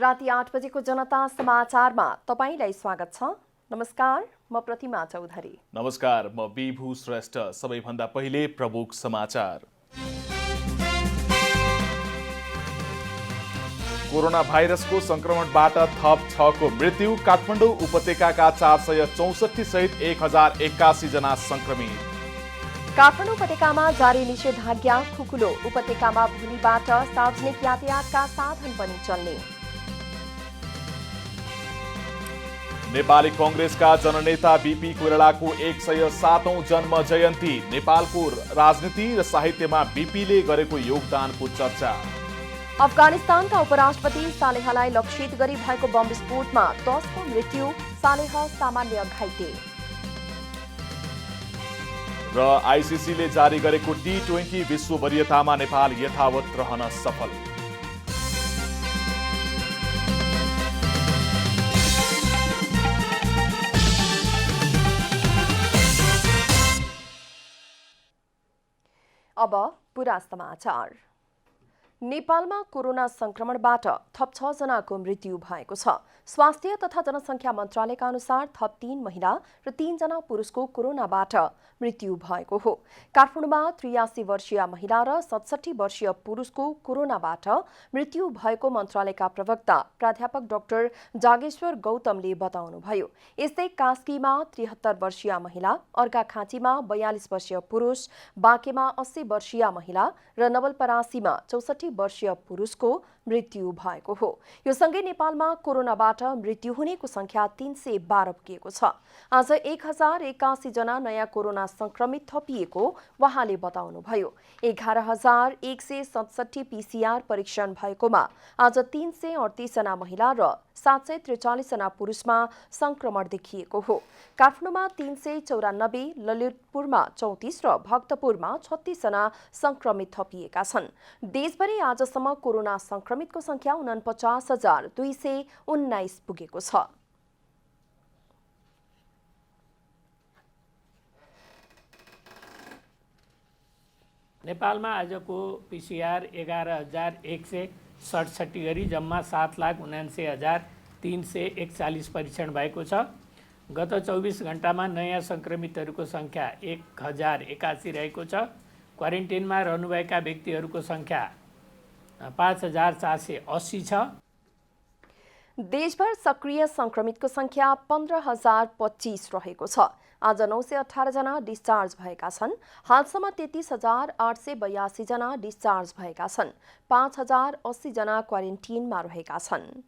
राति 8 बजेको जनता समाचारमा तपाईलाई स्वागत छ। नमस्कार, म प्रतिमा चौधरी। नमस्कार, म विभू श्रेष्ठ। सबैभन्दा पहिले प्रमुख समाचार। कोरोना भाइरसको संक्रमणबाट थप 6 को मृत्यु। काठमाडौँ उपत्यकाका 464 सहित 1081 जना संक्रमित। काठमाडौँ उपत्यकामा जारी निषेधाज्ञा खुकुलो। उपत्यकामा भोलिबाट सार्वजनिक यातायातका साधन पनि चल्ने। नेपाली कांग्रेसका जननेता बीपी कोइरालाको 107औं जन्म जयन्ती। नेपालको राजनीति र साहित्यमा बीपीले गरेको योगदानको चर्चा। अफगानिस्तानका उपराष्ट्रपति सालेहलाई लक्षित गरी भएको बम विस्फोटमा 10 को मृत्यु, सालेह सामान्य घाइते। र आईसीसीले जारी गरेको टी20 विश्व वरियतामा नेपाल यथावत रहन सफल। अब पूरा समाचार। नेपालमा कोरोना संक्रमणबाट थप 6 जनाको मृत्यु भएको छ। स्वास्थ्य तथा जनसङ्ख्या मन्त्रालयका अनुसार थप 3 महिला र 3 जना पुरुषको कोरोनाबाट मृत्यु भएको हो। काठमाडौँमा 83 वर्षीय महिला र 67 वर्षीय पुरुषको कोरोनाबाट मृत्यु भएको मन्त्रालयका प्रवक्ता प्राध्यापक डाक्टर जागेश्वर गौतमले बताउनुभयो। यस्तै कास्कीमा 73 वर्षीय महिला, अर्घाखाँचीमा 42 वर्षीय पुरुष, बाँकेमा 80 वर्षीय महिला र नवलपरासीमा 64 वर्षीय पुरुषको मृत्यु भएको हो। यो सँगै नेपालमा कोरोनाबाट मृत्यु हुनेको संख्या 312 पुगेको छ। आज 1081 जना नयाँ कोरोना संक्रमित थपिएको उहाँले बताउनुभयो। 11167 पीसीआर परीक्षण भएकोमा आज 338 जना महिला र 743 जना पुरुषमा संक्रमण देखिएको हो। काठमाडौँमा 394, ललितपुरमा 34 र भक्तपुरमा 36 जना संक्रमित थपिएका छन्। देशभरि आजसम्म कोरोना संक्रमितको संख्या 49,219 पुगेको छ। नेपालमा आजको पीसीआर 11,167 गरी जम्मा 7,79,341 परीक्षण भएको छ। गत 24 घण्टामा नयाँ संक्रमितहरूको संख्या 1081 रहेको छ। क्वारेन्टाइनमा रहनुभएका व्यक्तिहरूको संख्या 5,480 छ। देशभर सक्रिय संक्रमितको संख्या 15,025 रहेको छ। आज 918 जना डिस्चार्ज भएका छन्। हालसम्म 33,882 जना डिस्चार्ज भएका छन्। 5,080 जना क्वारेन्टिनमा रहेका छन्।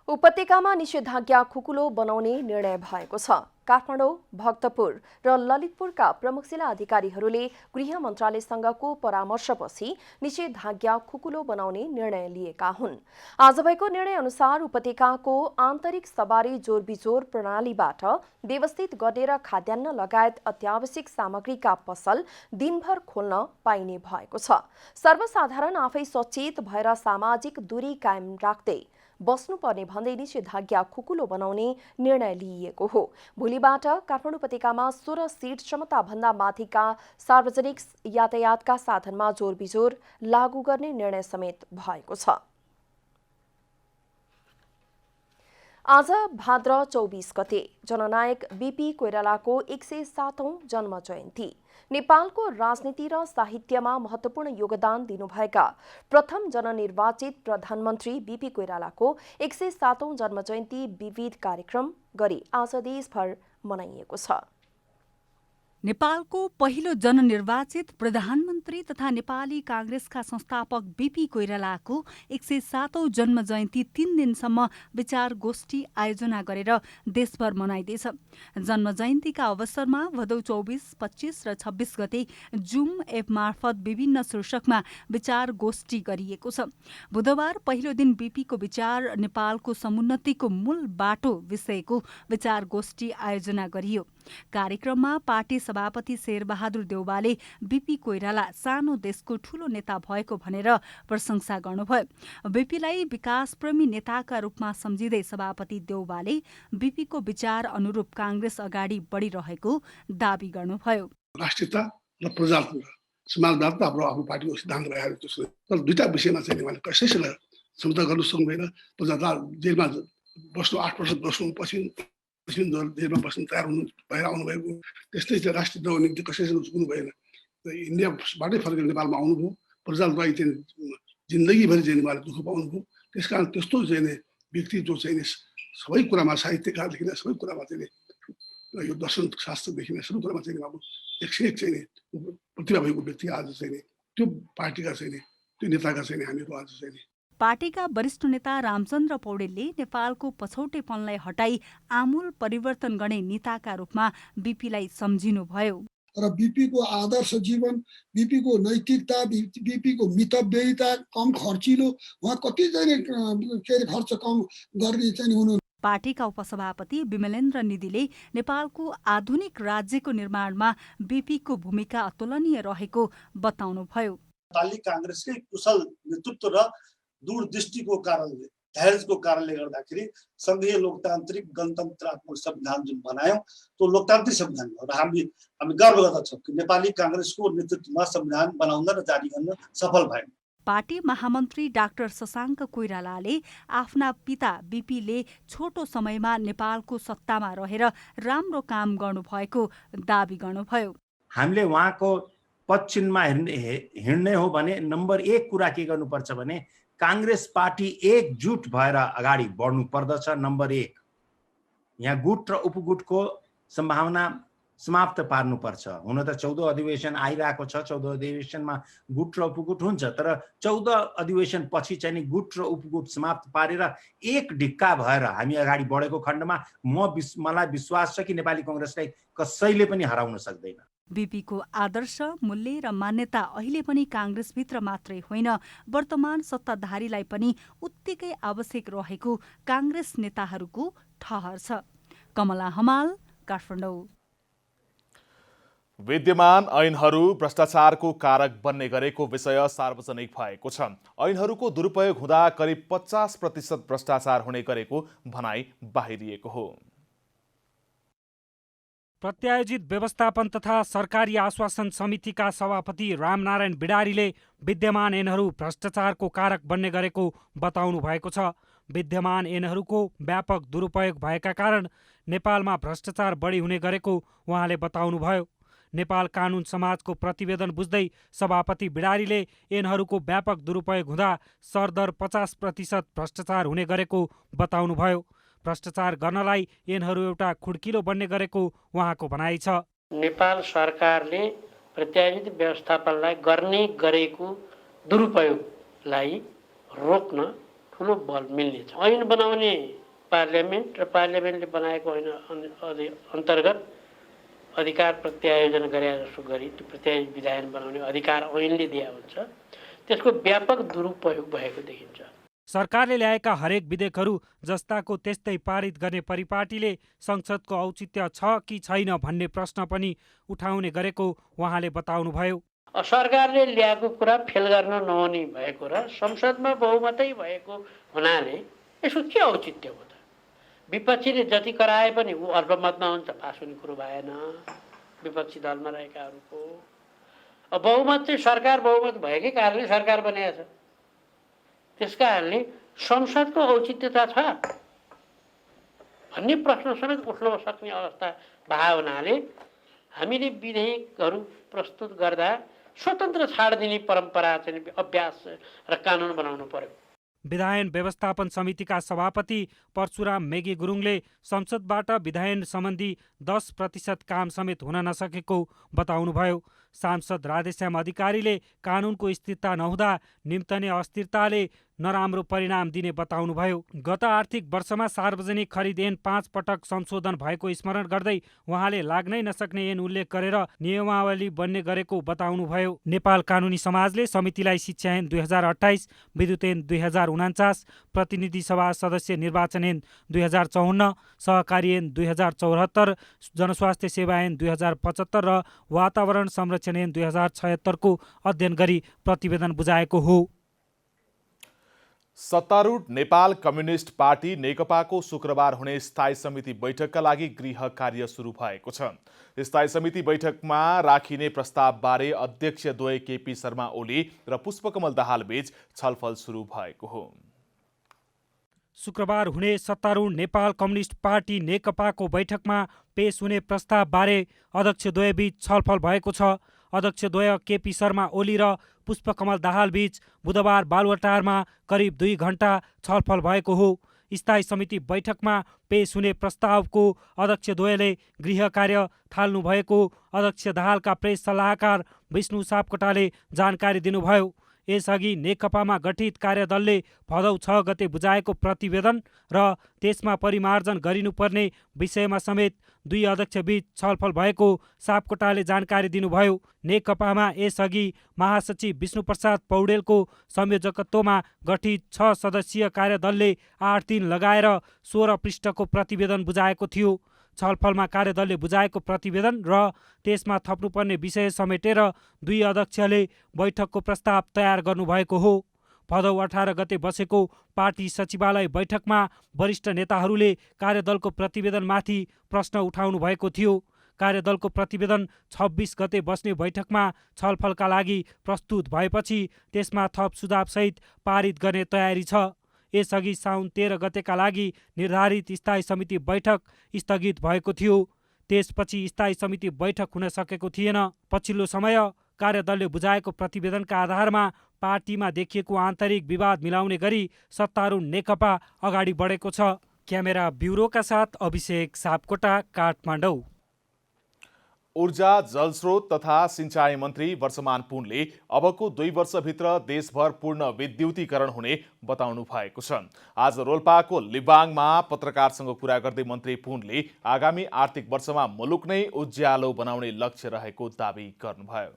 उपत्यकामा निषेधाज्ञा खुकुलो बनाउने निर्णय भएको छ। काठमाडौँ, भक्तपुर र ललितपुरका प्रमुख जिल्ला अधिकारीहरूले गृह मन्त्रालयसँगको परामर्शपछि निषेधाज्ञा खुकुलो बनाउने निर्णय लिएका हुन्। आज भएको निर्णय अनुसार उपत्यकाको आन्तरिक सवारी जोरबिजोर प्रणालीबाट व्यवस्थित गर्ने र खाद्यान्न लगायत अत्यावश्यक सामग्रीका पसल दिनभर खोल्न पाइने भएको छ। सर्वसाधारण आफै सचेत भएर सामाजिक दूरी कायम राख्दै बस्नुपर्ने भन्दै निषेधाज्ञा खुकुलो बनाउने निर्णय लिइएको हो। भोलिबाट काठमाडौँ उपत्यकामा 16 सीट क्षमताभन्दा माथिका सार्वजनिक यातायातका साधनमा जोरबिजोर लागू गर्ने निर्णय समेत भएको छ। आज भाद्र 24 गते जननायक बीपी कोइरालाको 107औं जन्म जयन्ती। नेपालको राजनीति र साहित्यमा महत्त्वपूर्ण योगदान दिनुभएका प्रथम जननिर्वाचित प्रधानमन्त्री बीपी कोइरालाको 107औं जन्म जयन्ती विविध कार्यक्रम गरी आज देशभर मनाइएको छ। नेपालको पहिलो जननिर्वाचित प्रधानमन्त्री तथा नेपाली कांग्रेसका संस्थापक बीपी कोइरालाको 107औं जन्म जयन्ती 3 दिनसम्म विचार गोष्ठी आयोजना गरेर देशभर मनाइँदैछ। जन्म जयन्तीका अवसरमा भदौ 24, 25 र 26 गते जुम एप मार्फत विभिन्न शीर्षकमा विचार गोष्ठी गरिएको छ। बुधबार पहिलो दिन बीपीको विचार नेपालको समुन्नतिको मूल बाटो विषयको विचार गोष्ठी आयोजना गरियो। कार्यक्रममा पार्टी सभापति शेरबहादुर देउवाले बीपी कोइराला सानो देशको ठूलो नेता भएको भनेर प्रशंसा गर्नुभयो। बीपीलाई विकासप्रेमी नेताका रूपमा सम्झिँदै सभापति देउवाले बीपीको विचार अनुरूप कांग्रेस अगाडि बढिरहेको दावी गर्नुभयो। राष्ट्रियता र प्रजातन्त्र समाजवाद त आफ्नो पार्टीको सिद्धान्त रहेको छ। तर दुईटा विषयमा चाहिँ उहाँले कसैलाई क्षमता गर्नु सक्नुभएन। जनता जेलमा बस्नु 8 वर्ष बस्नुपछि जेलमा बस्नु तयार हुनु भएर आउनुभएको, त्यस्तै चाहिँ राष्ट्रिय दलको निम्ति कसैसँग झुक्नु भएन। इन्डियाबाटै फर्केर नेपालमा आउनुभयो, प्रजाको लागि चाहिँ जिन्दगीभरि चाहिँ उहाँले दुःख पाउनुभयो। त्यस कारण त्यस्तो चाहिँ व्यक्ति जो चाहिँ सबै कुरामा साहित्यकारदेखि नै सबै कुरामा चाहिँ यो दर्शन शास्त्रदेखि नै सबै कुरामा चाहिँ अब 101 चाहिँ प्रतिभा भएको व्यक्ति आज चाहिँ त्यो पार्टीका चाहिँ त्यो नेताका चाहिँ हामीहरू आज चाहिँ पार्टीका वरिष्ठ नेता रामचन्द्र पौडेलले नेपालको पछौटेपनलाई हटाई आमूल परिवर्तन गर्ने नेताका रूपमा बीपीलाई सम्झिनुभयो। र बीपीको आदर्श जीवन, बीपीको नैतिकता, बीपीको मितव्ययिता, कम खर्चिलो, उहाँ कति चाहिँ खर्च कम गर्ने चाहिँ हुनु। पार्टीका उपसभापति विमलेन्द्र निधिले नेपालको आधुनिक राज्यको निर्माणमा बीपीको भूमिका अतुलनीय रहेको बताउनुभयो। नेपाली कांग्रेसकै कुशल नेतृत्व र दूरदृष्टिको कारणले, धैर्यको कारणले गर्दाखेरि संघीय लोकतान्त्रिक गणतन्त्रात्मक संविधान जुन बनायौं त्यो लोकतान्त्रिक संविधान हो र हामी गर्व गर्दछौँ कि नेपाली कांग्रेसको नेतृत्वमा संविधान बनाउन र जारी गर्न सफल भयौं। पार्टी महामन्त्री डाक्टर शशाङ्क कोइरालाले आफ्ना पिता बीपीले छोटो समयमा नेपालको सत्तामा रहेर राम्रो काम गर्नुभएको दाबी गर्नुभयो। हामीले उहाँको पश्चिममा हिँड्ने हो भने नम्बर 1 कुरा के गर्नुपर्छ भने कांग्रेस पार्टी एकजुट भएर अगाडि बढ्नु पर्दछ। नम्बर 1, यहाँ गुट र उपगुटको सम्भावना समाप्त पार्नुपर्छ। हुन त 14 अधिवेशन आइरहेको छ, 14 अधिवेशनमा गुट र उपगुट हुन्छ, तर 14 अधिवेशन पछि चाहिँ नि गुट र उपगुट समाप्त पारेर एक ढिक्का भएर हामी अगाडि बढेको खण्डमा मलाई विश्वास छ कि नेपाली कांग्रेसलाई कसैले पनि हराउन सक्दैन। बीपीको आदर्श, मूल्य र मान्यता अहिले पनि कांग्रेसभित्र मात्रै होइन, वर्तमान सत्ताधारीलाई पनि उत्तिकै आवश्यक रहेको कांग्रेस नेताहरूको ठहर छ। कमला हमाल, काठमाडौँ। विद्यमान ऐनहरू भ्रष्टाचारको कारक बन्ने गरेको विषय सार्वजनिक भएको छ। ऐनहरूको दुरुपयोग हुँदा करिब 50% भ्रष्टाचार हुने गरेको भनाई बाहिरिएको हो। प्रत्यायोजित व्यवस्थापन तथा सरकारी आश्वासन समितिका सभापति रामनारायण बिडारीले विद्यमान ऐनहरू भ्रष्टाचारको कारक बन्ने गरेको बताउनु भएको छ। विद्यमान ऐनहरूको व्यापक दुरुपयोग भएका कारण नेपालमा भ्रष्टाचार बढी हुने गरेको उहाँले बताउनुभयो। नेपाल कानुन समाजको प्रतिवेदन बुझ्दै सभापति बिडारीले ऐनहरूको व्यापक दुरुपयोग हुँदा सरदर 50% भ्रष्टाचार हुने गरेको बताउनुभयो। भ्रष्टाचार गर्नलाई ऐनहरू एउटा खुड्किलो बन्ने गरेको उहाँको भनाइ छ। नेपाल सरकारले प्रत्यायोजित व्यवस्थापनलाई गर्ने गरेको दुरुपयोगलाई रोक्न ठुलो बल मिल्नेछ। ऐन बनाउने पार्लियामेन्ट र पार्लियामेन्टले बनाएको ऐन अन्तर्गत अधिकार प्रत्यायोजन गरे जस्तो गरी त्यो प्रत्यायोजित विधायन बनाउने अधिकार ऐनले दिया हुन्छ, त्यसको व्यापक दुरुपयोग भएको देखिन्छ। सरकारले ल्याएका हरेक विधेयकहरू जस्ताको त्यस्तै पारित गर्ने परिपाटीले संसदको औचित्य छ कि छैन भन्ने प्रश्न पनि उठाउने गरेको उहाँले बताउनुभयो। सरकारले ल्याएको कुरा फेल गर्न नहुने भएको र संसदमा बहुमतै भएको हुनाले यसको के औचित्य हो त? विपक्षीले जति कराए पनि ऊ अल्पमतमा हुन्छ, पास हुने कुरो भएन विपक्षी दलमा रहेकाहरूको। बहुमत चाहिँ सरकार बहुमत भएकै कारणले सरकार बनेको छ। त्यस कारणले संसदको औचित्यता छ भन्ने प्रश्न समेत उठ्न सक्ने अवस्था भए हुनाले हामीले विधेयकहरू प्रस्तुत गर्दा स्वतन्त्र छाड दिने परम्परा चाहिँ अभ्यास र कानुन बनाउनु पर्यो। विधायन व्यवस्थापन समितिका सभापति परशुराम मेगी गुरुङले संसदबाट विधायन सम्बन्धी 10% काम समेत हुन नसकेको बताउनुभयो। सांसद राधेश्याम अधिकारीले कानुनको स्थिरता नहुँदा निम्तने अस्थिरताले नराम्रो परिणाम दिने बताउनुभयो। गत आर्थिक वर्षमा सार्वजनिक खरिद ऐन 5 पटक संशोधन भएको स्मरण गर्दै उहाँले लाग्नै नसक्ने ऐन उल्लेख गरेर नियमावली बन्ने गरेको बताउनुभयो। नेपाल कानुनी समाजले समितिलाई शिक्षा ऐन 2028, विद्युत ऐन 2049, प्रतिनिधि सभा सदस्य निर्वाचन ऐन 2054, सहकारी ऐन 2074, जनस्वास्थ्य सेवा ऐन 2075 र वातावरण संरक्षण ऐन 2076 को अध्ययन गरी प्रतिवेदन बुझाएको हो। सत्तारूढ नेपाल कम्युनिस्ट पार्टी नेकपाको शुक्रबार हुने स्थायी समिति बैठकका लागि गृह कार्य सुरु भएको छ। स्थायी समिति बैठकमा राखिने प्रस्तावबारे अध्यक्षद्वय केपी शर्मा ओली र पुष्पकमल दाहाल बीच छलफल सुरु भएको हो। शुक्रबार हुने सत्तारूढ नेपाल कम्युनिस्ट पार्टी नेकपाको बैठकमा पेश हुने प्रस्तावबारे अध्यक्षद्वयबीच छलफल भएको छ। अध्यक्षद्वय केपी शर्मा ओली र पुष्पकमल दाहाल बीच बुधबार बालुवाटारमा करिब 2 घण्टा छलफल भएको हो। स्थायी समिति बैठकमा पेश हुने प्रस्तावको अध्यक्षद्वयले गृह कार्य थाल्नु भएको अध्यक्ष दाहालका प्रेस सल्लाहकार विष्णु सापकोटाले जानकारी दिनुभयो। यसअघि नेकपामा गठित कार्यदलले भदौ 6 गते बुझाएको प्रतिवेदन र त्यसमा परिमार्जन गरिनुपर्ने विषयमा समेत 2 अध्यक्षबीच छलफल भएको सापकोटाले जानकारी दिनुभयो। नेकपामा यसअघि महासचिव विष्णुप्रसाद पौडेलको संयोजकत्वमा गठित 6 सदस्यीय कार्यदलले 8 दिन लगाएर 16 पृष्ठको प्रतिवेदन बुझाएको थियो। छलफलमा कार्यदलले बुझाएको प्रतिवेदन र त्यसमा थप्नुपर्ने विषय समेटेर 2 अध्यक्षले बैठकको प्रस्ताव तयार गर्नुभएको हो। भदौ 18 गते बसेको पार्टी सचिवालय बैठकमा वरिष्ठ नेताहरूले कार्यदलको प्रतिवेदनमाथि प्रश्न उठाउनु भएको थियो। कार्यदलको प्रतिवेदन 26 गते बस्ने बैठकमा छलफलका लागि प्रस्तुत भएपछि त्यसमा थप सुझावसहित पारित गर्ने तयारी छ। यसअघि साउन 13 गतेका लागि निर्धारित स्थायी समिति बैठक स्थगित भएको थियो। त्यसपछि स्थायी समिति बैठक हुन सकेको थिएन। पछिल्लो समय कार्यदलले बुझाएको प्रतिवेदनका आधारमा पार्टीमा देखिएको आन्तरिक विवाद मिलाउने गरी सत्तारूढ नेकपा अगाडि बढेको छ। क्यामेरा ब्युरोका साथ अभिषेक सापकोटा, काठमाडौँ। ऊर्जा, जलस्रोत तथा सिंचाई मन्त्री वर्षमान पुनले अबको 2 वर्षभित्र देशभर पूर्ण विद्युतीकरण हुने बताउनु भएको छ। आज रोल्पाको लिबाङमा पत्रकारसँग कुरा गर्दै मन्त्री पुनले आगामी आर्थिक वर्षमा मुलुक नै उज्यालो बनाउने लक्ष्य रहेको दावी गर्नुभयो।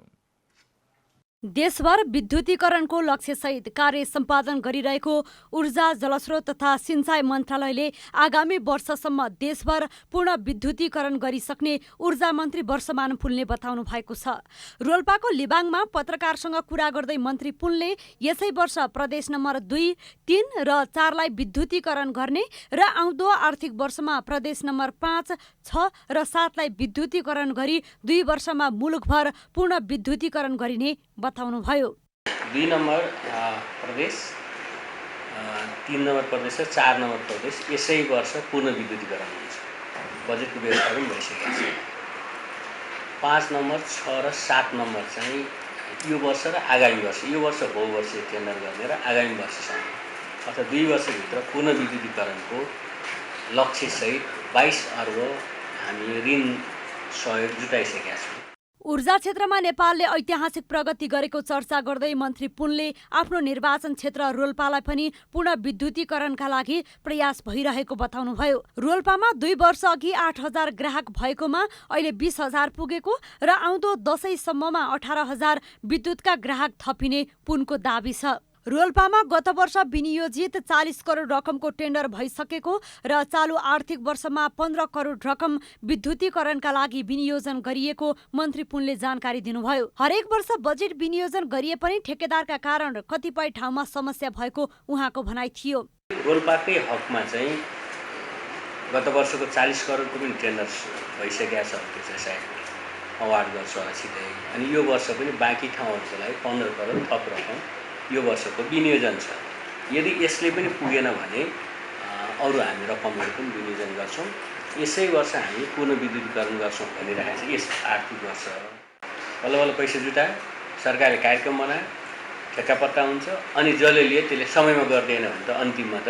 देशभर विद्युतीकरणको लक्ष्यसहित कार्य सम्पादन गरिरहेको ऊर्जा, जलस्रोत तथा सिंचाई मन्त्रालयले आगामी वर्षसम्म देशभर पूर्ण विद्युतीकरण गरिसक्ने ऊर्जा मन्त्री वर्षमान पुनले बताउनु भएको छ। रोल्पाको लिबाङमा पत्रकारसँग कुरा गर्दै मन्त्री पुनले यसै वर्ष प्रदेश नम्बर 2, 3 र 4 लाई विद्युतीकरण गर्ने र आउँदो आर्थिक वर्षमा प्रदेश नम्बर 5, 6 र 7 लाई विद्युतीकरण गरी 2 वर्षमा मुलुकभर पूर्ण विद्युतीकरण गरिने बताउनुभयो। 2 नम्बर प्रदेश, 3 नम्बर प्रदेश र 4 नम्बर प्रदेश यसै वर्ष पूर्ण विद्युतीकरण हुन्छ। बजेटको व्यवस्था पनि भइसकेको छ। 5 नम्बर, 6 र 7 नम्बर चाहिँ यो वर्ष र आगामी वर्ष, यो वर्ष बहुवर्षीय टेन्डर गर्ने र आगामी वर्षसम्म अर्थात् 2 वर्षभित्र पूर्ण विद्युतीकरणको लक्ष्यसहित 22 अर्ब हामी ऋण सहयोग जुटाइसकेका छौँ। ऊर्जा क्षेत्रमा नेपालले ऐतिहासिक प्रगति गरेको चर्चा गर्दै मन्त्री पुनले आफ्नो निर्वाचन क्षेत्र रोल्पालाई पनि पूर्ण विद्युतीकरणका लागि प्रयास भइरहेको बताउनुभयो। रोल्पामा 2 वर्ष अघि 8,000 ग्राहक भएकोमा अहिले 20,000 पुगेको र आउँदो दशैंसम्ममा 18,000 विद्युतका ग्राहक थपिने पुनको दाबी छ। रोल्पामा गत वर्ष विनियोजित 40 करोड रकमको टेन्डर भइसकेको र चालु आर्थिक वर्षमा 15 करोड रकम विद्युतीकरणका लागि विनियोजन गरिएको मन्त्री पुनले जानकारी दिनुभयो। हरेक वर्ष बजेट विनियोजन गरिए पनि ठेकेदारका कारण कतिपय ठाउँमा समस्या भएको उहाँको भनाइ थियो। रोल्पाकै हकमा चाहिँ गत वर्षको 40 करोडको पनि टेन्डर भइसकेका छ। त्यो चाहिँ सायद अवार्ड गर्छ छिटै। अनि यो वर्ष पनि बाँकी ठाउँहरूको लागि 15 करोड थप रकम यो वर्षको विनियोजन छ। यदि यसले पनि पुगेन भने अरू हामी रकमहरू पनि विनियोजन गर्छौँ। यसै वर्ष हामी पूर्ण विद्युतीकरण गर्छौँ भनिरहेको छ। यस आर्थिक वर्ष बल्ल बल्ल पैसा जुटायो, सरकारले कार्यक्रम बनायो, ठेक्कापट्टा हुन्छ, अनि जसले लिए त्यसले समयमा गर्दैन भने त अन्तिममा त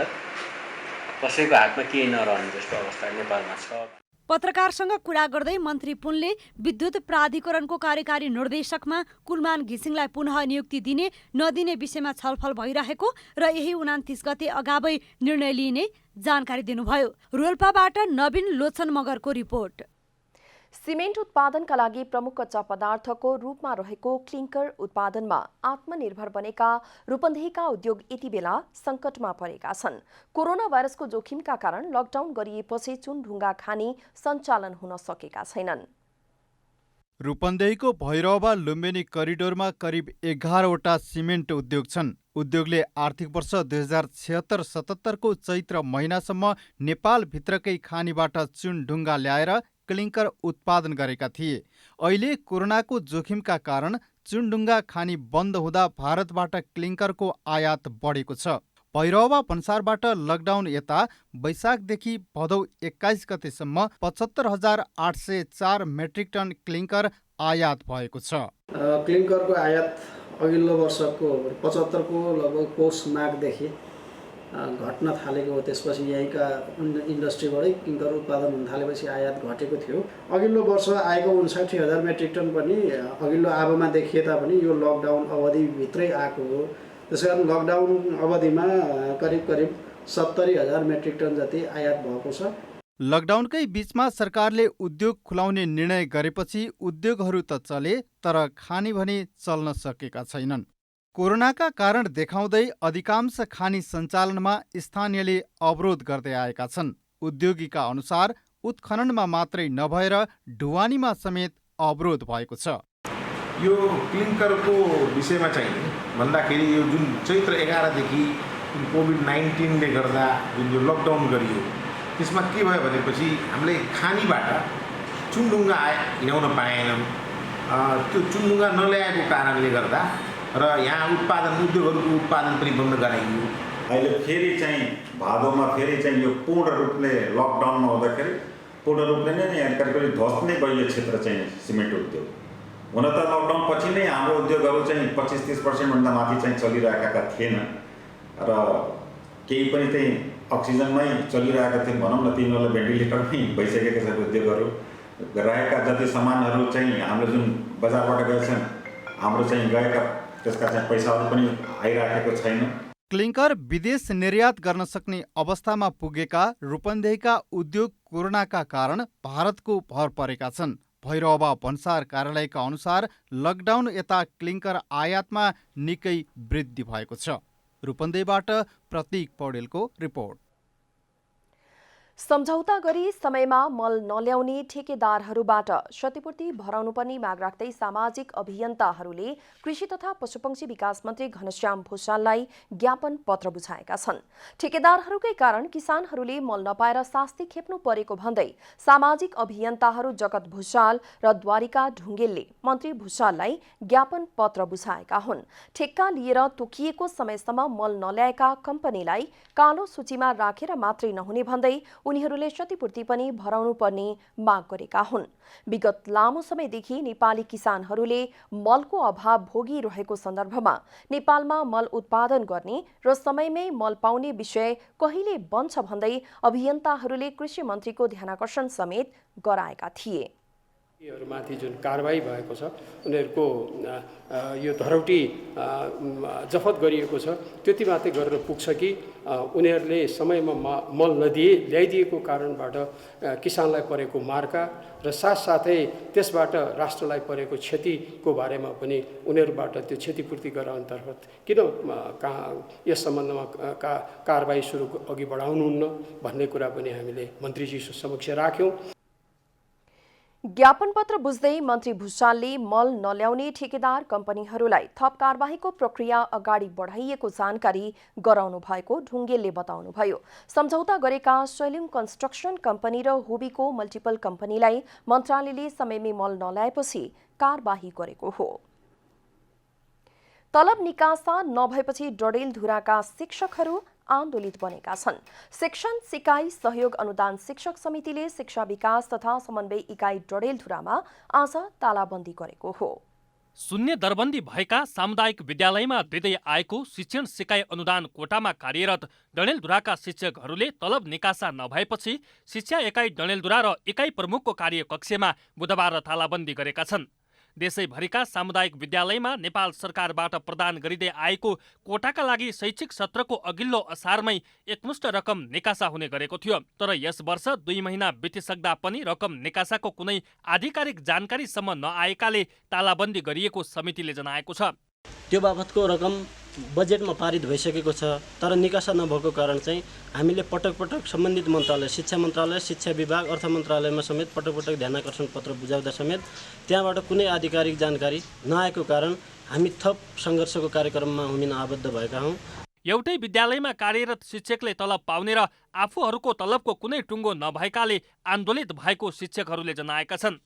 कसैको हातमा केही नरहने जस्तो अवस्था नेपालमा छ। पत्रकारसँग कुरा गर्दै मन्त्री पुनले विद्युत प्राधिकरणको कार्यकारी निर्देशकमा कुलमान घिसिङलाई पुनः नियुक्ति दिने नदिने विषयमा छलफल भइरहेको र यही 29 गते अगावै निर्णय लिइने जानकारी दिनुभयो। रोल्पाबाट नवीन लोचन मगरको रिपोर्ट। सिमेन्ट उत्पादनका लागि प्रमुख कच्चा पदार्थको रूपमा रहेको क्लिङ्कर उत्पादनमा आत्मनिर्भर बनेका रूपन्देहीका उद्योग यति बेला सङ्कटमा परेका छन्। कोरोना भाइरसको जोखिमका कारण लकडाउन गरिएपछि चुनढुङ्गा खानी सञ्चालन हुन सकेका छैनन्। रूपन्देहीको भैरवा लुम्बिनी करिडोरमा करिब 11वटा सिमेन्ट उद्योग छन्। उद्योगले आर्थिक वर्ष 2076-77को चैत्र महिनासम्म नेपालभित्रकै खानीबाट चुनढुङ्गा ल्याएर क्लिङ्कर उत्पादन गरेका थिए। अहिले कोरोनाको जोखिमका कारण चुनढुङ्गा खानी बन्द हुँदा भारतबाट क्लिङ्करको आयात बढेको छ। भैरवा भन्सारबाट लकडाउन यता वैशाखदेखि भदौ 21 गतेसम्म 75,804 मेट्रिक टन क्लिङ्कर आयात भएको छ। क्लिङ्करको आयात अघिल्लो वर्षको 75को लगभग पौष माघदेखि घट्न थालेको हो। त्यसपछि यहीँका इन्डस्ट्रीबाटै क्लिङ्कर उत्पादन हुन थालेपछि आयात घटेको थियो। अघिल्लो वर्ष आएको 59,000 मेट्रिक टन पनि अघिल्लो आबोमा देखिए तापनि यो लकडाउन अवधिभित्रै आएको हो। त्यसैकारण लकडाउन अवधिमा करिब 70,000 मेट्रिक टन जति आयात भएको छ। लकडाउनकै बीचमा सरकारले उद्योग खुलाउने निर्णय गरेपछि उद्योगहरू त चले, तर खानी भने चल्न सकेका छैनन्। कोरोनाका कारण देखाउँदै अधिकांश खानी सञ्चालनमा स्थानीयले अवरोध गर्दै आएका छन्। उद्योगीका अनुसार उत्खननमा मात्रै नभएर ढुवानीमा समेत अवरोध भएको छ। यो क्लिङ्करको विषयमा चाहिँ भन्दाखेरि यो जुन चैत्र 11देखि कोभिड-19ले गर्दा जुन यो लकडाउन गरियो त्यसमा के भयो भनेपछि हामीले खानीबाट चुनढुङ्गा ल्याउन पाएनौँ। त्यो चुनढुङ्गा नल्याएको कारणले गर्दा र यहाँ उद्योगहरूको उत्पादन पनि बन्द गराइयो। अहिले फेरि चाहिँ भादोमा फेरि चाहिँ यो पूर्ण रूपले लकडाउनमा हुँदाखेरि पूर्ण रूपले नै यहाँ करिब ध्वस्त नै भयो यो क्षेत्र चाहिँ सिमेन्ट उद्योग। हुन त लकडाउन पछि नै हाम्रो उद्योगहरू चाहिँ 25-30% भन्दा माथि चाहिँ चलिरहेका थिएन र केही पनि चाहिँ अक्सिजनमै चलिरहेका थिए भनौँ न। तिनीहरूलाई भेन्टिलेटरमै भइसकेका छन् उद्योगहरू। रहेका जति सामानहरू चाहिँ हाम्रो जुन बजारबाट गएछन् हाम्रो चाहिँ गएका त्यसका चाहिँ पैसाहरू पनि आइराखेको छैन। क्लिङ्कर विदेश निर्यात गर्न सक्ने अवस्थामा पुगेका रूपन्देहीका उद्योग कोरोनाका कारण भारतको भर परेका छन्। भैरवा भन्सार कार्यालयका अनुसार लकडाउन यता क्लिङ्कर आयातमा निकै वृद्धि भएको छ। रूपन्देहीबाट प्रतीक पौडेलको रिपोर्ट। सम्झौता गरी समयमा मल नल्याउने ठेकेदारहरूबाट क्षतिपूर्ति भराउनुपर्ने माग राख्दै सामाजिक अभियन्ताहरूले कृषि तथा पशुपक्षी विकास मन्त्री घनश्याम भुषाललाई ज्ञापन पत्र बुझाएका छन्। ठेकेदारहरूकै कारण किसानहरूले मल नपाएर शास्ति खेप्नु परेको भन्दै सामाजिक अभियन्ताहरू जगत भुषाल र द्वारिका ढुङ्गेलले मन्त्री भुषाललाई ज्ञापन पत्र बुझाएका हुन्। ठेक्का लिएर तोकिएको समयसम्म मल नल्याएका कम्पनीलाई कालो सूचीमा राखेर मात्रै नहुने भन्दै उनीहरूले क्षतिपूर्ति पनि भराउनु पर्ने माग गरेका हुन्। विगत लामो समयदेखि नेपाली किसानहरूले मलको अभाव भोगिरहेको सन्दर्भमा नेपालमा मल उत्पादन गर्ने र समयमै मल पाउने विषय कहिले बन्छ भन्दै अभियन्ताहरूले कृषि मन्त्रीको ध्यानाकर्षण समेत गराएका थिए। माथि जुन कारबाही भएको छ उनीहरूको यो धरौटी जफत गरिएको छ त्यति मात्रै गरेर पुग्छ कि उनीहरूले समयमा मल ल्याइदिएको कारणबाट किसानलाई परेको मार्का र साथसाथै त्यसबाट राष्ट्रलाई परेको क्षतिको बारेमा पनि उनीहरूबाट त्यो क्षतिपूर्ति गराउनतर्फ किन यस सम्बन्धमा कारबाही सुरु अघि बढाउनुहुन्न भन्ने कुरा पनि हामीले मन्त्रीजी समक्ष राख्यौँ। ज्ञापन पत्र बुझ्दै मन्त्री भुषालले मल नल्याउने ठेकेदार कम्पनीहरूलाई थप कारबाहीको प्रक्रिया अगाडि बढाइएको जानकारी गराउनु भएको ढुङ्गेलले बताउनुभयो। सम्झौता गरेका शैलिङ कन्स्ट्रक्सन कम्पनी र हुबीको मल्टिपल कम्पनीलाई मन्त्रालयले समयमै मल नल्याएपछि कारबाही गरेको हो। तलब निकासा नभएपछि डडेलधुराका शिक्षकहरू आन्दोलित बनेका छन्। शिक्षण सिकाइ सहयोग अनुदान शिक्षक समितिले शिक्षा विकास तथा समन्वय इकाइ डडेलधुरामा आज तालाबन्दी गरेको हो। शून्य दरबन्दी भएका सामुदायिक विद्यालयमा दिँदै आएको शिक्षण सिकाइ अनुदान कोटामा कार्यरत डडेलधुराका शिक्षकहरूले तलब निकासा नभएपछि शिक्षा एकाइ डडेलधुरा र इकाइ प्रमुखको कार्यकक्षमा बुधबार तालाबन्दी गरेका छन्। देशैभरिका सामुदायिक विद्यालयमा नेपाल सरकारबाट प्रदान गरिँदै आएको कोटाका लागि शैक्षिक सत्रको अघिल्लो असारमै एकमुष्ट रकम निकासा हुने गरेको थियो। तर यस वर्ष 2 महिना बितिसक्दा पनि रकम निकासाको कुनै आधिकारिक जानकारीसम्म नआएकाले तालाबन्दी गरिएको समितिले जनाएको छ। त्यो बाबतको रकम बजेटमा पारित भइसकेको छ, तर निकासा नभएको कारण चाहिँ हामीले पटक पटक सम्बन्धित मन्त्रालय, शिक्षा मन्त्रालय, शिक्षा विभाग, अर्थ मन्त्रालयमा समेत पटक पटक ध्यानाकर्षण पत्र बुझाउँदा समेत त्यहाँबाट कुनै आधिकारिक जानकारी नआएको कारण हामी थप सङ्घर्षको कार्यक्रममा हुमिन आबद्ध भएका हौँ। एउटै विद्यालयमा कार्यरत शिक्षकले तलब पाउने र आफूहरूको तलबको कुनै टुङ्गो नभएकाले आन्दोलित भएको शिक्षकहरूले जनाएका छन्।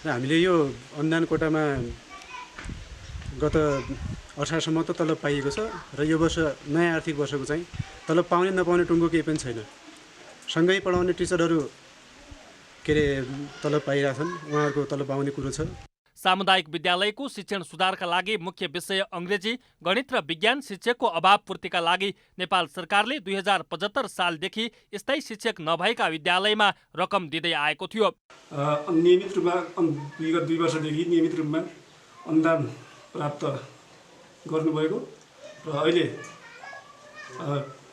हामीले यो अनुदान कोटामा गत 18सम्म त तलब पाइएको छ र यो वर्ष नयाँ आर्थिक वर्षको चाहिँ तलब पाउने नपाउने टुङ्गो केही पनि छैन। सँगै पढाउने टिचरहरू तलब पाइरहेछन्, उहाँहरूको तलब पाउने कुरो छ। सामुदायिक विद्यालयको शिक्षण सुधारका लागि मुख्य विषय अङ्ग्रेजी, गणित र विज्ञान शिक्षकको अभाव पूर्तिका लागि नेपाल सरकारले 2075 सालदेखि स्थायी शिक्षक नभएका विद्यालयमा रकम दिँदै आएको थियो। नियमित रूपमा विगत 2 वर्षदेखि नियमित रूपमा अनुदान प्राप्त गर्नुभएको र अहिले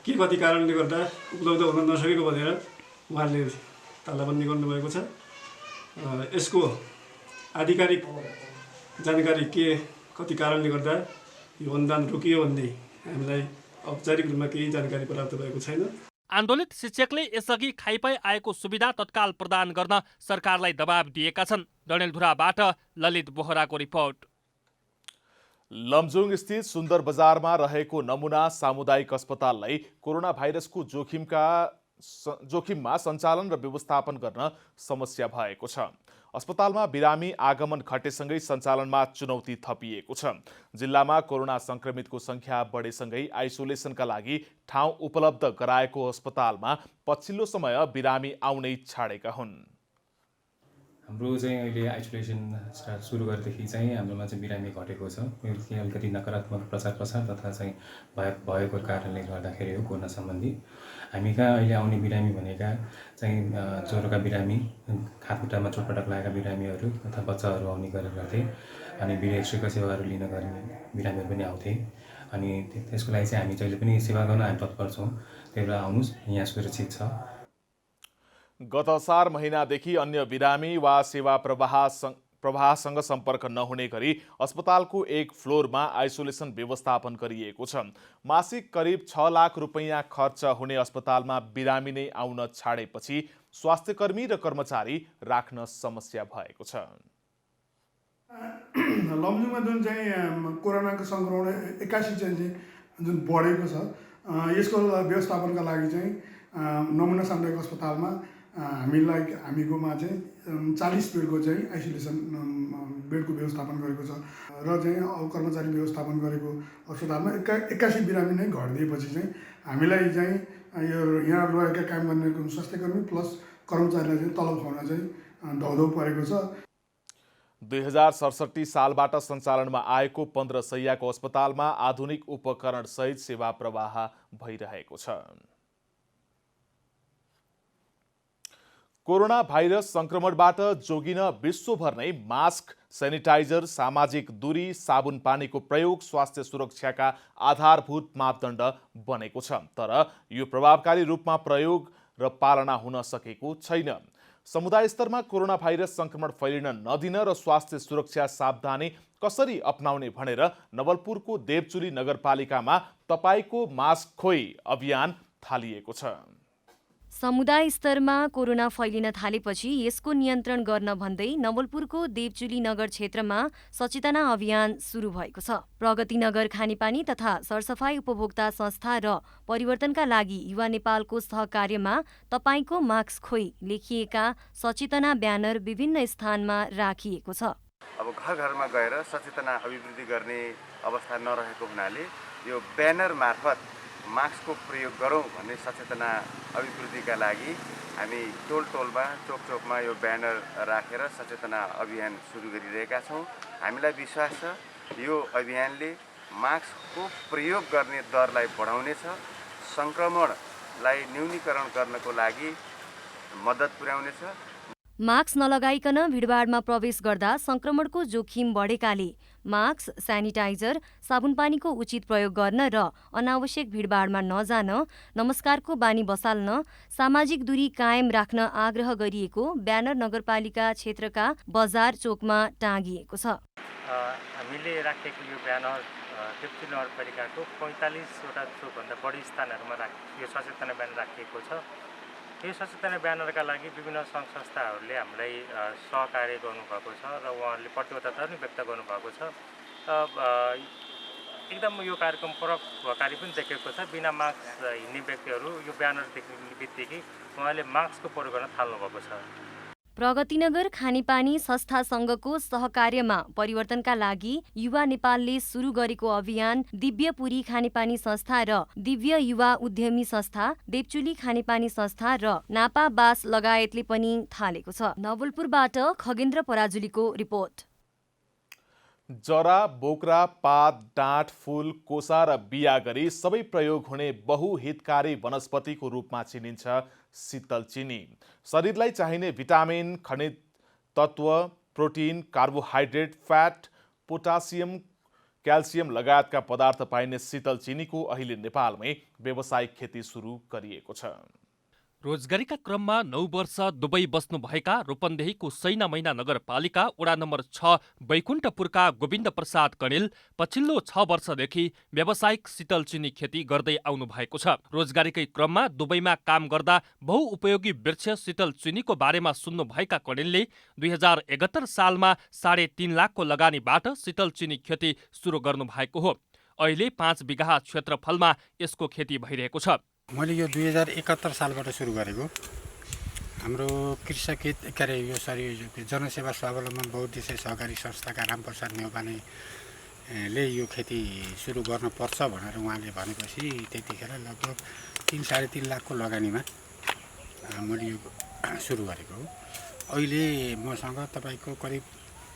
के कति कारणले गर्दा उपलब्ध हुन नसकेको भनेर उहाँले तालाबन्दी गर्नुभएको छ। यसको आधिकारिक जानकारी के कति कारणले गर्दा यो अनुदान रोकियो भन्ने हामीलाई औपचारिक रूपमा केही जानकारी प्राप्त भएको छैन। आन्दोलित शिक्षकले यसअघि खाइपाई आएको सुविधा तत्काल प्रदान गर्न सरकारलाई दबाब दिएका छन्। डडेलधुराबाट ललित बोहराको रिपोर्ट। लमजुङ स्थित सुन्दर बजारमा रहेको नमुना सामुदायिक अस्पताललाई कोरोना भाइरसको जोखिममा सञ्चालन र व्यवस्थापन गर्न समस्या भएको छ। अस्पतालमा बिरामी आगमन घटेसँगै सञ्चालनमा चुनौती थपिएको छ। जिल्लामा कोरोना संक्रमितको संख्या बढेसँगै आइसोलेसनका लागि ठाउँ उपलब्ध गराएको अस्पतालमा पछिल्लो समय बिरामी आउनै छाडेका हुन्। हाम्रो चाहिँ अहिले आइसोलेसन सुरु गरेदेखि चाहिँ हाम्रोमा चाहिँ बिरामी घटेको छ। यो अलिकति नकारात्मक प्रचार प्रसार तथा चाहिँ भएको कारणले गर्दाखेरि हो कोरोना सम्बन्धी। हामी कहाँ अहिले आउने बिरामी भनेका चाहिँ ज्वरोका बिरामी, हातखुट्टामा चोटपटक लागेका बिरामीहरू तथा बच्चाहरू आउने गरेर गर्थे। अनि एक्सरेका सेवाहरू लिन गर्ने बिरामीहरू पनि आउँथे। अनि त्यसको लागि चाहिँ हामी जहिले पनि सेवा गर्न हामी तत्पर छौँ। त्यही भएर आउनुहोस्, यहाँ सुरक्षित छ। गत असार महिनादेखि अन्य बिरामी वा सेवा प्रवाहसँग सम्पर्क नहुने गरी अस्पतालको एक फ्लोरमा आइसोलेसन व्यवस्थापन गरिएको छ। मासिक करिब 6 लाख रुपैयाँ खर्च हुने अस्पतालमा बिरामी नै आउन छाडेपछि स्वास्थ्यकर्मी र कर्मचारी राख्न समस्या भएको छ। लमजुङमा जुन चाहिँ कोरोनाको सङ्क्रमण 81 चाहिँ जुन बढेको छ, यसको व्यवस्थापनका लागि चाहिँ नमुना सामुदायिक अस्पतालमा हामीकोमा चाहिँ 40 बेडको चाहिँ आइसोलेसन बेडको व्यवस्थापन गरेको छ र चाहिँ कर्मचारी व्यवस्थापन गरेको अस्पतालमा 81 बिरामी नै घटिदिएपछि चाहिँ हामीलाई चाहिँ यो यहाँ रहेका काम गर्ने स्वास्थ्यकर्मी प्लस कर्मचारीलाई चाहिँ तलब खुवाउन चाहिँ धौधौ परेको छ। 2067 सालबाट सञ्चालनमा आएको 15 शैय्याको अस्पतालमा आधुनिक उपकरण सहित सेवा प्रवाह भइरहेको छ। कोरोना भाइरस संक्रमणबाट जोगिन विश्वभर नै मास्क, सेनिटाइजर, सामाजिक दूरी, साबुन पानीको प्रयोग स्वास्थ्य सुरक्षाका आधारभूत मापदण्ड बनेको छ। तर यो प्रभावकारी रूपमा प्रयोग र पालना हुन सकेको छैन। समुदाय स्तरमा कोरोना भाइरस संक्रमण फैलिन नदिन र स्वास्थ्य सुरक्षा सावधानी कसरी अपनाउने भनेर नवलपुरको देवचुली नगरपालिकामा तपाईको मास्क खोइ अभियान थालिएको छ। समुदाय स्तरमा कोरोना फैलिन थालेपछि यसको नियन्त्रण गर्न भन्दै नवलपुरको देवचुली नगर क्षेत्रमा सचेतना अभियान सुरु भएको छ। प्रगति नगर खानेपानी तथा सरसफाई उपभोक्ता संस्था र परिवर्तनका लागि युवा नेपालको सहकार्यमा तपाईको मास्क खोइ लेखिएका सचेतना ब्यानर विभिन्न स्थानमा राखिएको छ। अब घर घरमा गएर सचेतना अभिवृद्धि गर्ने अवस्था नरहेको हुनाले यो ब्यानर मार्फत मास्कको प्रयोग गरौँ भन्ने सचेतना अभिवृद्धिका लागि हामी टोल टोलमा चोक चोकमा यो ब्यानर राखेर सचेतना अभियान सुरु गरिरहेका छौँ। हामीलाई विश्वास छ यो अभियानले मास्कको प्रयोग गर्ने दरलाई बढाउनेछ, सङ्क्रमणलाई न्यूनीकरण गर्नको लागि मद्दत पुर्याउनेछ। मास्क नलगाइकन भिडभाडमा प्रवेश गर्दा संक्रमणको जोखिम बढेकाले मास्क, सेनिटाइजर, साबुनपानीको उचित प्रयोग गर्न र अनावश्यक भिडभाडमा नजान, नमस्कारको बानी बसाल्न, सामाजिक दूरी कायम राख्न आग्रह गरिएको ब्यानर नगरपालिका क्षेत्रका बजार चोकमा टाँगिएको छ। हामीले राखेको यो ब्यानर डेप्युटी नगरपालिकाको 45वटा भन्दा बढी स्थानहरूमा यो सचेतना बिहान राखिएको छ। यो सचेतना बिहानहरूका लागि विभिन्न सङ्घ संस्थाहरूले हामीलाई सहकार्य गर्नुभएको छ र उहाँहरूले प्रतिबद्धता पनि व्यक्त गर्नुभएको छ। एकदम यो कार्यक्रम प्रभावकारी पनि देखेको छ। बिना मास्क हिँड्ने व्यक्तिहरू यो ब्यानर देख्ने बित्तिकै उहाँले मास्कको प्रयोग गर्न थाल्नुभएको छ। प्रगतिनगर खानेपानी संस्था सङ्घको सहकार्यमा परिवर्तनका लागि युवा नेपालले सुरु गरेको अभियान दिव्यपुरी खानेपानी संस्था र दिव्य युवा उद्यमी संस्था, देवचुली खानेपानी संस्था र नापा बास लगायतले पनि थालेको छ। नवलपुरबाट खगेन्द्र पराजुलीको रिपोर्ट। जरा, बोक्रा, पात, डाँठ, फूल, कोसा र बिया गरी सबै प्रयोग हुने बहुहितकारी वनस्पतिको रूपमा चिनिन्छ शीतल चिनी। शरीरलाई चाहिने भिटामिन, खनिज तत्त्व, protein, carbohydrate, fat, potassium, calcium लगायतका पदार्थ पाइने शीतल चिनीको अहिले नेपालमै व्यावसायिक खेती सुरु गरिएको छ। रोजगारीका क्रममा 9 वर्ष दुबई बस्नुभएका रूपन्देहीको सैना मैना नगरपालिका वडा नम्बर 6 बैकुण्ठपुरका गोविन्द प्रसाद कणेल पछिल्लो 6 वर्षदेखि व्यावसायिक शीतल चिनी खेती गर्दै आउनु भएको छ। रोजगारीकै क्रममा दुबईमा काम गर्दा बहुउपयोगी वृक्ष शीतल चिनीको बारेमा सुन्नुभएका कणेलले 2071 सालमा 3.5 लाखको लगानीबाट शीतल चिनी खेती सुरु गर्नुभएको हो। अहिले 5 बिघा क्षेत्रफलमा यसको खेती भइरहेको छ। मैले यो 2071 सालबाट सुरु गरेको। हाम्रो कृषक हित के अरे यो जनसेवा स्वावलम्बन बहुउद्देश्य सहकारी संस्थाका रामप्रसाद नेउपानेले यो खेती सुरु गर्नुपर्छ भनेर उहाँले भनेपछि त्यतिखेर लगभग 3-3.5 लाखको लगानीमा मैले यो सुरु गरेको हो। अहिले मसँग तपाईँको करिब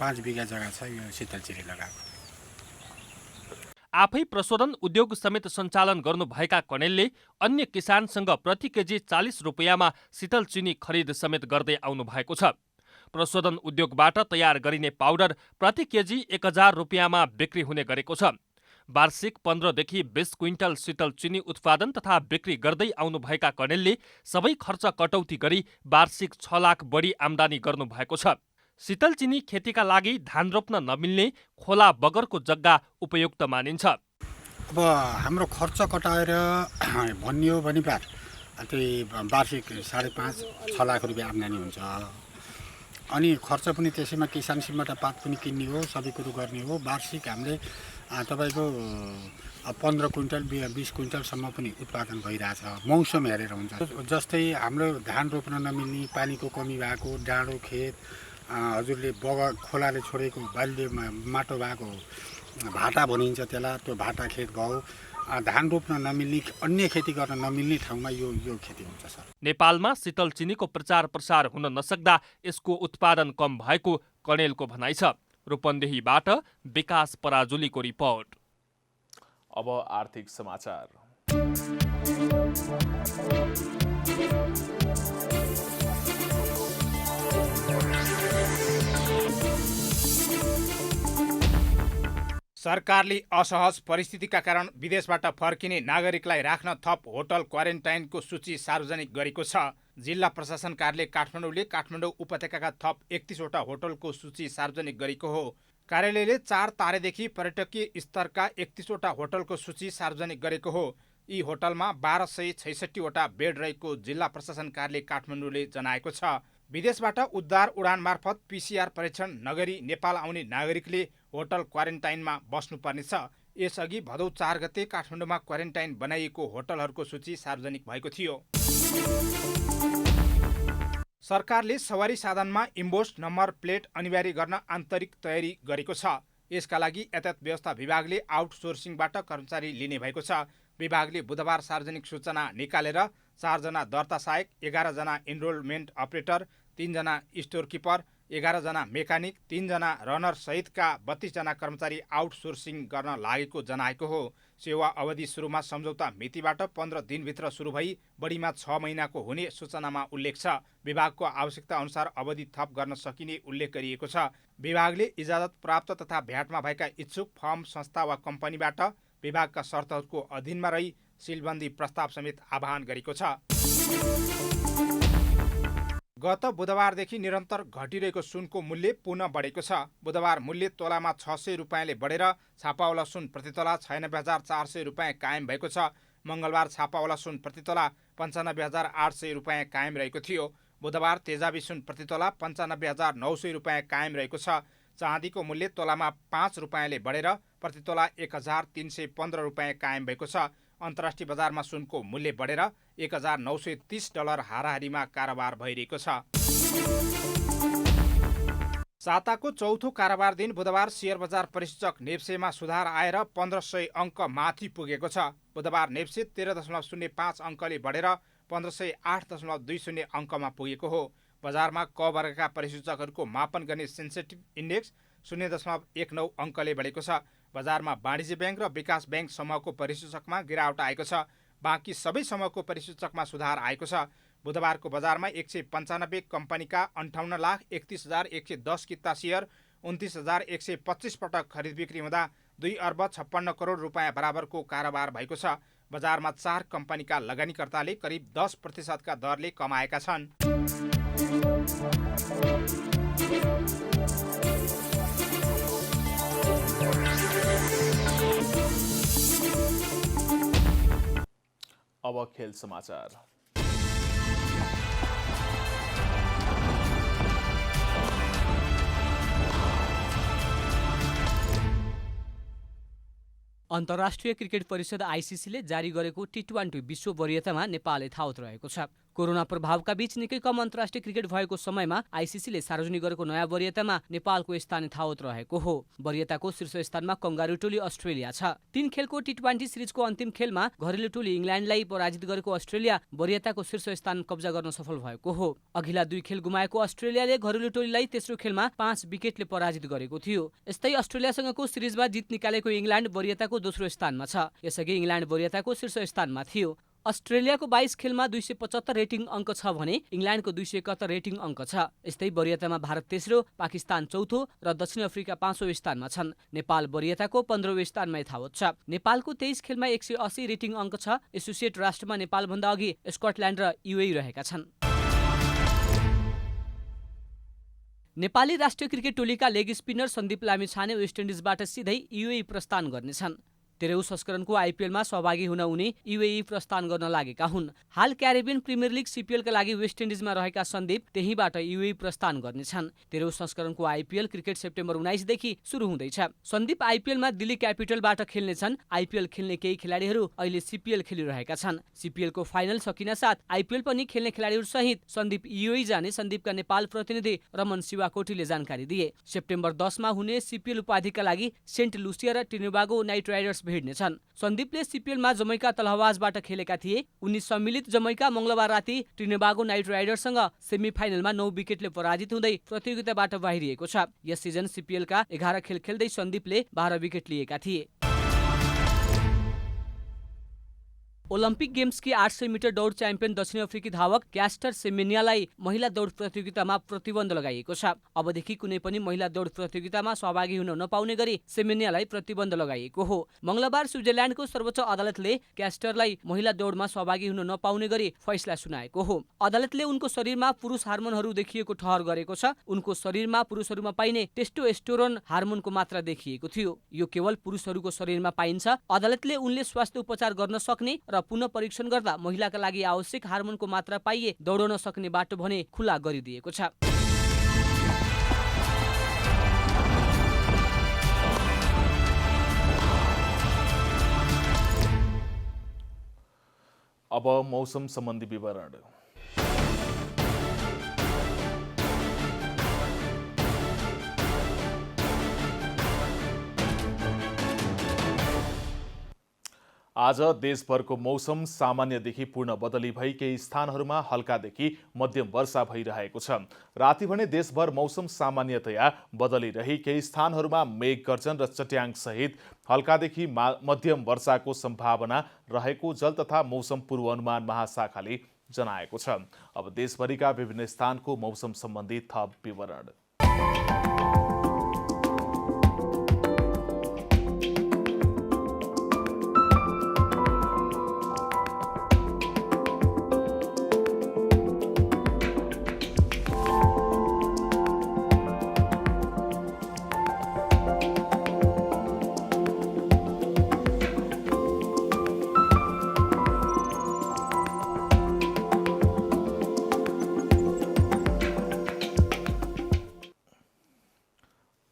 5 बिघा जग्गा छ यो शीतल चिनी लगाएको। आफै प्रशोधन उद्योग समेत सञ्चालन गर्नुभएका कणेलले अन्य किसानसँग प्रति केजी 40 रुपियाँमा शीतल चिनी खरिद समेत गर्दै आउनु भएको छ। प्रशोधन उद्योगबाट तयार गरिने पाउडर प्रति केजी 1000 रुपियाँमा बिक्री हुने गरेको छ। वार्षिक 15 देखि 20 क्विन्टल शीतल चिनी उत्पादन तथा बिक्री गर्दै आउनुभएका कणेलले सबै खर्च कटौती गरी वार्षिक 6 लाख बढी आम्दानी गर्नुभएको छ। शीतल चिनी खेतीका लागि धान रोप्न नमिल्ने खोला बगरको जग्गा उपयुक्त मानिन्छ। अब हाम्रो खर्च कटाएर भन्ने हो भने त्यही वार्षिक 5.5-6 लाख रुपियाँ आम्दानी हुन्छ। अनि खर्च पनि त्यसैमा किसान सिमबाट पात पनि किन्ने हो, सबै कुरो गर्ने हो। वार्षिक हामीले तपाईँको 15 क्विन्टल 20 क्विन्टलसम्म पनि उत्पादन भइरहेछ। मौसम हेरेर हुन्छ। जस्तै हाम्रो धान रोप्न नमिल्ने, पानीको कमी भएको डाँडो खेत, हजुरले खोलाले छोडेको बाल्य माटो भएको भाटा भनिन्छ त्यसलाई, त्यो भाटा खेत भयो। धान रोप्न नमिल्ने, अन्य खेती गर्न नमिल्ने ठाउँमा यो खेती हुन्छ सर। नेपालमा शीतल चिनीको प्रचार प्रसार हुन नसक्दा यसको उत्पादन कम भएको कणेलको भनाइ छ। रूपन्देहीबाट विकास पराजुलीको रिपोर्ट। अब आर्थिक समाचार। सरकारले असहज परिस्थितिका कारण विदेशबाट फर्किने नागरिकलाई राख्न थप होटल क्वारेन्टाइनको सूची सार्वजनिक गरेको छ। जिल्ला प्रशासन कार्यालय काठमाडौँले काठमाडौँ उपत्यकाका थप 31वटा होटलको सूची सार्वजनिक गरेको हो। कार्यालयले 4 तारेदेखि पर्यटकीय स्तरका 31वटा होटलको सूची सार्वजनिक गरेको हो। यी होटलमा 1266वटा बेड रहेको जिल्ला प्रशासन कार्यालय काठमाडौँले जनाएको छ। विदेशबाट उद्धार उडान मार्फत PCR परीक्षण नगरी नेपाल आउने नागरिकले होटल क्वारेन्टाइनमा बस्नुपर्नेछ। यसअघि भदौ 4 गते काठमाडौँमा क्वारेन्टाइन बनाइएको होटलहरूको सूची सार्वजनिक भएको थियो। सरकारले सवारी साधनमा इम्बोस नम्बर प्लेट अनिवार्य गर्न आन्तरिक तयारी गरेको छ। यसका लागि यातायात व्यवस्था विभागले आउटसोर्सिङबाट कर्मचारी लिने भएको छ। विभागले बुधबार सार्वजनिक सूचना निकालेर 4 जना दर्ता सहायक, 11 जना इनरोलमेन्ट अपरेटर, 3 जना स्टोर किपर, 11 जना मेकानिक, 3 जना रनर सहितका 32 जना कर्मचारी आउटसोर्सिङ गर्न लागेको जनाएको हो। सेवा अवधि सुरुमा सम्झौता मितिबाट 15 दिनभित्र सुरु भई बढीमा 6 महिनाको हुने सूचनामा उल्लेख छ। विभागको आवश्यकता अनुसार अवधि थप गर्न सकिने उल्लेख गरिएको छ। विभागले इजाजत प्राप्त तथा भ्याटमा भएका इच्छुक फर्म, संस्था वा कम्पनीबाट विभागका शर्तहरूको अधीनमा रही सिलबन्दी प्रस्ताव समेत आह्वान गरेको छ। गत बुधबारदेखि निरन्तर घटिरहेको सुनको मूल्य पुनः बढेको छ। बुधबार मूल्य तोलामा 600 रुपियाँले बढेर छापावाला सुन प्रतितोला 96,400 रुपियाँ कायम भएको छ। मङ्गलबार छापावाला सुन प्रतितोला 95,800 रुपियाँ कायम रहेको थियो। बुधबार तेजाबी सुन प्रतितोला 95,900 रुपियाँ कायम रहेको छ। चाँदीको मूल्य तोलामा 5 रुपियाँले बढेर प्रतितोला 1,315 रुपियाँ कायम भएको छ। अन्तर्राष्ट्रिय बजारमा सुनको मूल्य बढेर $1,930 हाराहारीमा कारोबार भइरहेको छ। साताको चौथो कारोबार दिन बुधबार शेयर बजार परिसूचक नेप्सेमा सुधार आएर 1500 अङ्क माथि पुगेको छ। बुधबार नेप्से 13.05 अङ्कले बढेर 1508.20 अङ्कमा पुगेको हो। बजारमा क वर्गका परिसूचकहरूको मापन गर्ने सेन्सेटिभ इन्डेक्स 0.19 अङ्कले बढेको छ। बजारमा वाणिज्य ब्याङ्क र विकास ब्याङ्क समूहको परिसूचकमा गिरावट आएको छ। बाँकी सबै समूहको परिसूचकमा सुधार आएको छ। बुधबारको बजारमा 195 कम्पनीका 58,31,110 किता सेयर 29,125 पटक खरिद बिक्री हुँदा 2 अर्ब 56 करोड रुपियाँ बराबरको कारोबार भएको छ। बजारमा 4 कम्पनीका लगानीकर्ताले करिब 10% का दरले कमाएका छन्। अब खेल समाचार। अन्तर्राष्ट्रिय क्रिकेट परिषद आइसिसीले जारी गरेको टी20 विश्व वरियतामा नेपाल यथावत रहेको छ। कोरोना प्रभावका बीच निकै कम अन्तर्राष्ट्रिय क्रिकेट भएको समयमा आइसिसीले सार्वजनिक गरेको नयाँ वरियतामा नेपालको स्थान यथावत रहेको हो। वरियताको शीर्ष स्थानमा कंगारू टोली अस्ट्रेलिया छ। 3 खेलको टी20 सिरिजको अन्तिम खेलमा घरेलु टोली इङ्ल्यान्डलाई पराजित गरेको अस्ट्रेलिया वरियताको शीर्ष स्थान कब्जा गर्न सफल भएको हो। अघिल्ला 2 खेल गुमाएको अस्ट्रेलियाले घरेलु टोलीलाई तेस्रो खेलमा 5 विकेटले पराजित गरेको थियो। यस्तै अस्ट्रेलियासँगको सिरिजमा जित निकालेको इङ्ल्यान्ड वरियताको दोस्रो स्थानमा छ। यसअघि इङ्ल्यान्ड वरियताको शीर्ष स्थानमा थियो। अस्ट्रेलियाको 22 खेलमा 275 रेटिङ अङ्क छ भने इङ्ल्यान्डको 271 रेटिङ अङ्क छ। यस्तै वरियतामा भारत तेस्रो, पाकिस्तान चौथो र दक्षिण अफ्रिका 5औं स्थानमा छन्। नेपाल वरियताको 15औं स्थानमा यथावत छ। नेपालको 23 खेलमा 180 रेटिङ अङ्क छ। एसोसिएट राष्ट्रमा नेपालभन्दा अघि स्कटल्यान्ड र युएई रहेका छन्। नेपाली राष्ट्रिय क्रिकेट टोलीका leg spinner Sandeep Lamichhane West इन्डिजबाट सिधै युएई प्रस्थान गर्नेछन्। 13औं संस्करणको आइपिएलमा सहभागी हुन उनी युएई प्रस्थान गर्न लागेका हुन्। हाल क्यारिबियन प्रिमियर लिग सिपिएलका लागि वेस्ट इन्डिजमा रहेका सन्दीप त्यहीबाट युएई प्रस्थान गर्नेछन्। 13औं संस्करणको आइपिएल क्रिकेट सेप्टेम्बर 19 देखि सुरु हुँदैछ। सन्दीप आइपिएलमा दिल्ली क्यापिटलबाट खेल्नेछन्। आइपिएल खेल्ने केही खेलाडीहरू अहिले सिपिएल खेलिरहेका छन्। सिपिएलको फाइनल सकिन साथ आइपिएल पनि खेल्ने खेलाडीहरू सहित सन्दीप युएई जाने सन्दीपका नेपाल प्रतिनिधि रमन शिवाकोटीले जानकारी दिए। सेप्टेम्बर 10 मा हुने सिपिएल उपाधिका लागि सेन्ट लुसिया र ट्रिनिबागो नाइट राइडर्स भिड्नेछन्। सन्दीपले सिपिएलमा जमैका तलहवाजबाट खेलेका थिए। उनी सम्मिलित जमैका मङ्गलबार राति ट्रिनिबागो नाइट राइडर्ससँग सेमिफाइनलमा 9 विकेटले पराजित हुँदै प्रतियोगिताबाट बाहिरिएको छ। यस सिजन सिपिएलका 11 खेल खेल्दै सन्दीपले 12 विकेट लिएका थिए। ओलम्पिक गेम्सकी 800 मिटर दौड च्याम्पियन दक्षिण अफ्रिकी धावक क्यास्टर सेमेनियालाई महिला दौड प्रतियोगितामा प्रतिबन्ध लगाइएको छ। अबदेखि कुनै पनि महिला दौड प्रतियोगितामा सहभागी हुन नपाउने गरी सेमेनियालाई प्रतिबन्ध लगाइएको हो। मङ्गलबार स्विजरल्यान्डको सर्वोच्च अदालतले क्यास्टरलाई महिला दौडमा सहभागी हुन नपाउने गरी फैसला सुनाएको हो। अदालतले उनको शरीरमा पुरुष हार्मोनहरू देखिएको ठहर गरेको छ। उनको शरीरमा पुरुषहरूमा पाइने टेस्टोस्टेरोन हार्मोनको मात्रा देखिएको थियो। यो केवल पुरुषहरूको शरीरमा पाइन्छ। अदालतले उनले स्वास्थ्य उपचार गर्न सक्ने र पुनः परीक्षण गर्दा महिलाका लागि आवश्यक हार्मोनको मात्रा पाइए दौडन सक्ने बाटो भने खुला गरिदिएको छ। अब मौसम सम्बन्धी विवरण। आज देशभरको मौसम सामान्यदेखि पूर्ण बदली भई केही स्थानहरूमा हल्कादेखि मध्यम वर्षा भइरहेको छ। राति भने देशभर मौसम सामान्यतया बदली रही केही स्थानहरूमा मेघ गर्जन र चट्याङ सहित हल्कादेखि मध्यम वर्षाको सम्भावना रहेको जल तथा मौसम पूर्वानुमान महाशाखाले जनाएको छ। अब देशभरिका विभिन्न स्थानको मौसम सम्बन्धी थप विवरण।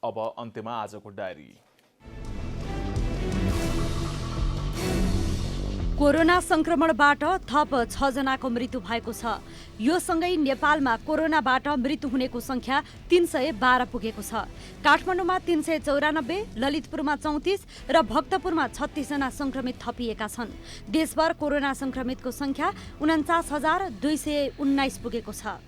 अब अन्त्यमा आजको डायरी। कोरोना संक्रमणबाट थप 6 जनाको मृत्यु भएको छ। यो सँगै नेपालमा कोरोनाबाट मृत्यु हुनेको संख्या 312 पुगेको छ। काठमाडौँमा 394, ललितपुरमा 34 र भक्तपुरमा 36 जना संक्रमित थपिएका छन्। देशभर कोरोना संक्रमितको संख्या 49,219 पुगेको छ।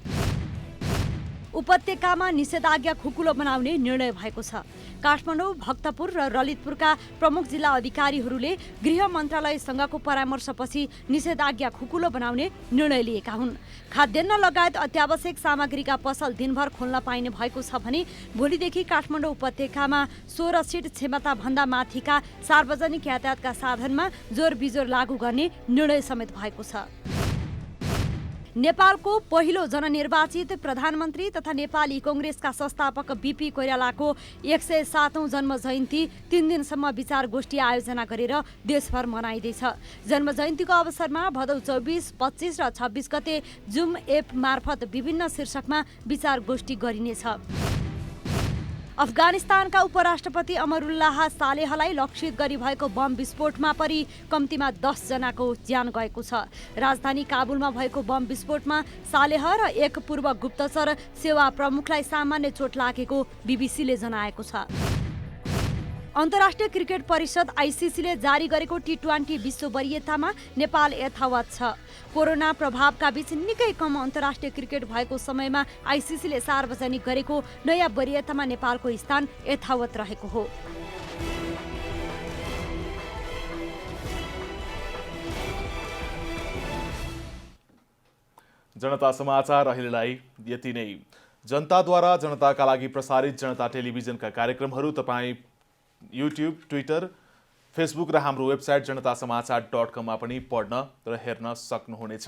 उपत्यकामा निषेधाज्ञा खुकुलो बनाउने निर्णय भएको छ। काठमाडौँ, भक्तपुर र ललितपुरका प्रमुख जिल्ला अधिकारीहरूले गृह मन्त्रालयसँगको परामर्शपछि निषेधाज्ञा खुकुलो बनाउने निर्णय लिएका हुन्। खाद्यान्न लगायत अत्यावश्यक सामग्रीका पसल दिनभर खोल्न पाइने भएको छ भने भोलिदेखि काठमाडौँ उपत्यकामा 16 सिट क्षमता भन्दा माथिका सार्वजनिक यातायातका साधनमा जोर बिजोर लागू गर्ने निर्णय समेत भएको छ। नेपालको पहिलो जननिर्वाचित प्रधानमन्त्री तथा नेपाली कांग्रेसका संस्थापक बीपी कोइरालाको 107औं जन्म जयन्ती 3 दिनसम्म विचार गोष्ठी आयोजना गरेर देशभर मनाइँदैछ। जन्म जयन्तीको अवसरमा भदौ 24, 25 र 26 गते जुम एप मार्फत विभिन्न शीर्षकमा विचार गोष्ठी गरिनेछ। अफगानिस्तानका उपराष्ट्रपति अमरुल्लाह सालेहलाई लक्षित गरी भएको बम विस्फोटमा परि कम्तीमा 10 जनाको ज्यान गएको छ। राजधानी काबुलमा भएको बम विस्फोटमा सालेह र एक पूर्व गुप्तचर सेवा प्रमुखलाई सामान्य चोट लागेको बीबीसीले जनाएको छ। अन्तर्राष्ट्रिय क्रिकेट परिषद आईसीसीले जारी गरेको टी20 विश्व वरियतामा नेपाल यथावत छ। कोरोना प्रभावका बीच निकै कम अन्तर्राष्ट्रिय क्रिकेट भएको समयमा आईसीसीले सार्वजनिक गरेको नयाँ वरियतामा नेपालको स्थान यथावत रहेको हो। जनता समाचार अहिलेलाई यति नै। जनताद्वारा जनताका लागि प्रसारित जनता टेलिभिजनका कार्यक्रमहरू तपाईँ युट्युब, ट्विटर, फेसबुक र हाम्रो वेबसाइट जनतासमाचार.com मा पनि पढ्न र हेर्न सक्नुहुनेछ।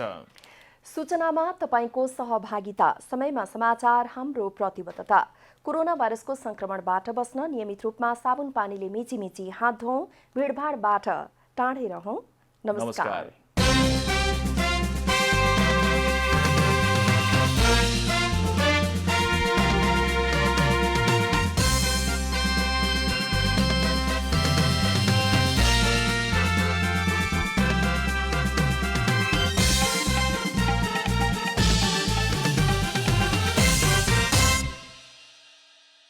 सूचनामा तपाईको सहभागिता, समयमा समाचार हाम्रो प्रतिबद्धता। कोरोना भाइरसको संक्रमणबाट बस्न नियमित रूपमा साबुन पानीले मिची हात धौँ, भिडभाडबाट टाढै रहौं। नमस्कार।